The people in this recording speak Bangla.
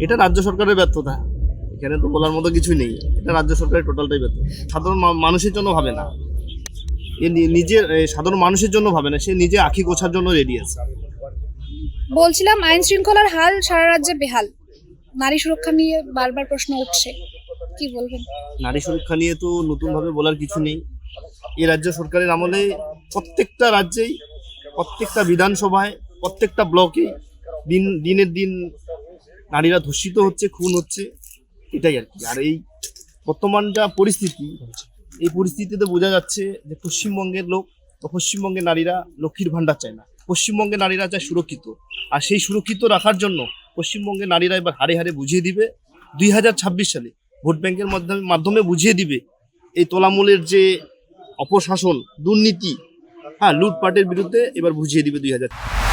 এটা রাজ্য সরকারের ব্যর্থতা, এখানে তো বলার মতো কিছু নেই। এটা রাজ্য সরকারের টোটালটাই ব্যর্থ। সাধারণ মানুষের জন্য ভাবে না, নিজের সাধারণ মানুষের জন্য ভাবে না, সে নিজে আখি গোছার জন্য রেডি আছে। বলছিলাম আইন শৃঙ্খলার হাল সারা রাজ্যে বেহাল, নারী সুরক্ষা নিয়ে বারবার প্রশ্ন উঠছে, কি বলবেন? নারী সুরক্ষা নিয়ে তো নতুনভাবে বলার কিছু নেই। এই রাজ্য সরকারের আমলে প্রত্যেকটা রাজ্যেই, প্রত্যেকটা বিধানসভায়, প্রত্যেকটা ব্লকেই দিনের দিন নারীরা ধর্ষিত হচ্ছে, খুন হচ্ছে, এটাই আর কি। আর এই বর্তমান যা পরিস্থিতি, এই পরিস্থিতিতে বোঝা যাচ্ছে যে পশ্চিমবঙ্গের লোক বা পশ্চিমবঙ্গের নারীরা লক্ষ্মীর ভাণ্ডার চায় না, পশ্চিমবঙ্গের নারীরা চায় সুরক্ষিত। আর সেই সুরক্ষিত রাখার জন্য পশ্চিমবঙ্গের নারীরা এবার হাড়ে হাড়ে বুঝিয়ে দিবে 2026 সালে ভোট ব্যাংকের মাধ্যমে বুঝিয়ে দিবে এই তোলামূলের যে অপশাসন, দুর্নীতি, লুটপাটের বিরুদ্ধে এবার বুঝিয়ে দিবে 2026।